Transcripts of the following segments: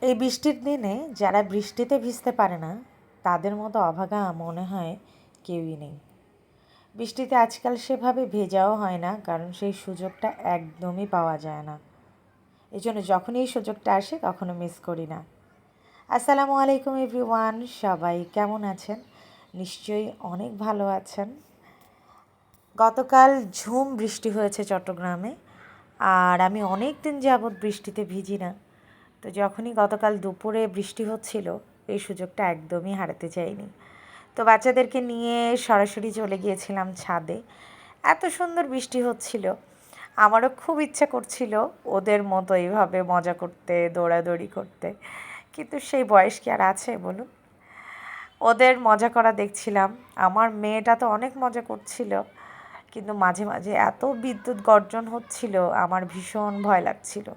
এই বৃষ্টির দিনে যারা বৃষ্টিতে ভিজতে পারে না তাদের মতো অভাগা মনে হয় কেউই নেই। বৃষ্টিতে আজকাল সেভাবে ভেজাও হয় না, কারণ সেই সুযোগটা একদমই পাওয়া যায় না। এই জন্য যখনই এই সুযোগটা আসে কখনো মিস করি না। আসসালামু আলাইকুম এভরিওয়ান, সবাই কেমন আছেন? নিশ্চয়ই অনেক ভালো আছেন। গতকাল ঝুম বৃষ্টি হয়েছে চট্টগ্রামে, আর আমি অনেক দিন যাবৎ বৃষ্টিতে ভিজি না। তো যখনই গতকাল দুপুরে বৃষ্টি হচ্ছিল, এই সুযোগটা একদমই হারাতে চাইনি। তো বাচ্চাদেরকে নিয়ে সরাসরি চলে গিয়েছিলাম ছাদে। এত সুন্দর বৃষ্টি হচ্ছিল, আমারও খুব ইচ্ছা করছিল ওদের মতো এইভাবে মজা করতে, দৌড়াদৌড়ি করতে, কিন্তু সেই বয়স কি আর আছে বলুন? ওদের মজা করা দেখছিলাম। আমার মেয়েটা তো অনেক মজা করছিল, কিন্তু মাঝে মাঝে এত বিদ্যুৎ গর্জন হচ্ছিল, আমার ভীষণ ভয় লাগছিল।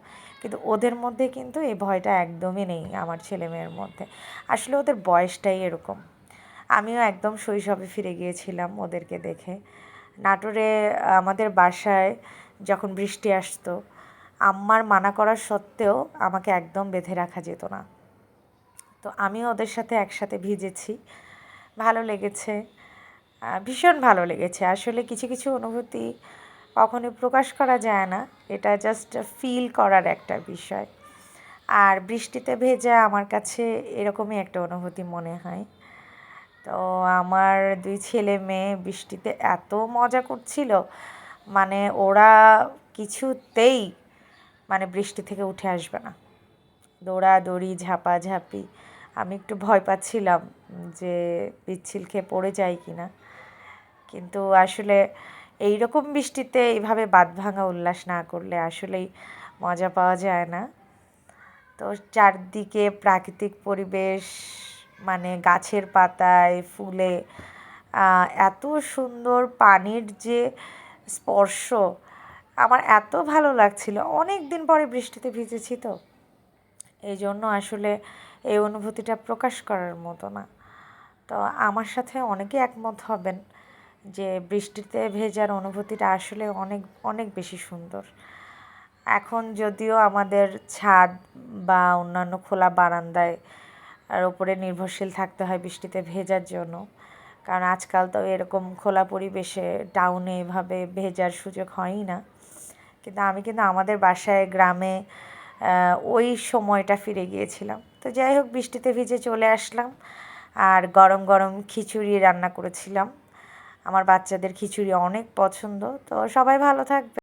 কিন্তু ওদের মধ্যে কিন্তু এই ভয়টা একদমই নেই আমার ছেলে মেয়ের মধ্যে। আসলে ওদের বয়সটাই এরকম। আমিও একদম শৈশবে ফিরে গিয়েছিলাম ওদেরকে দেখে। নাটোরে আমাদের বাসায় যখন বৃষ্টি আসতো, আম্মার মানা করার সত্ত্বেও আমাকে একদম বেঁধে রাখা যেত না। তো আমিও ওদের সাথে একসাথে ভিজেছি, ভালো লেগেছে, ভীষণ ভালো লেগেছে। আসলে কিছু কিছু অনুভূতি কখনোই প্রকাশ করা যায় না, এটা জাস্ট ফিল করার একটা বিষয়। আর বৃষ্টিতে ভেজা আমার কাছে এরকমই একটা অনুভূতি মনে হয়। তো আমার দুই ছেলে মেয়ে বৃষ্টিতে এত মজা করছিল, মানে ওরা কিছুতেই বৃষ্টি থেকে উঠে আসবে না। দৌড়াদৌড়ি, ঝাপাঝাপি। আমি একটু ভয় পাচ্ছিলাম যে পিচ্ছিল খেয়ে পড়ে যায় কি না। কিন্তু আসলে এই রকম বৃষ্টিতে এইভাবে বাঁধভাঙা উল্লাস না করলে আসলেই মজা পাওয়া যায় না। তো চারদিকে প্রাকৃতিক পরিবেশ, গাছের পাতায়, ফুলে এত সুন্দর পানির যে স্পর্শ, আমার এত ভালো লাগছিল। অনেক দিন পরে বৃষ্টিতে ভিজেছি, তো এই জন্য আসলে এই অনুভূতিটা প্রকাশ করার মতো না। তো আমার সাথে অনেকে একমত হবেন যে বৃষ্টিতে ভেজার অনুভূতিটা আসলে অনেক অনেক বেশি সুন্দর। এখন যদিও আমাদের ছাদ বা অন্যান্য খোলা বারান্দায় আর ওপরে নির্ভরশীল থাকতে হয় বৃষ্টিতে ভেজার জন্য, কারণ আজকাল তো এরকম খোলা পরিবেশে টাউনে এভাবে ভেজার সুযোগ হয়ই না। কিন্তু আমি আমাদের বাসায় গ্রামে ওই সময়টা ফিরে গিয়েছিলাম। তো যাই হোক, বৃষ্টিতে ভিজে চলে আসলাম, আর গরম গরম খিচুড়ি রান্না করেছিলাম। আমার বাচ্চাদের খিচুড়ি অনেক পছন্দ। তো সবাই ভালো থাকবে।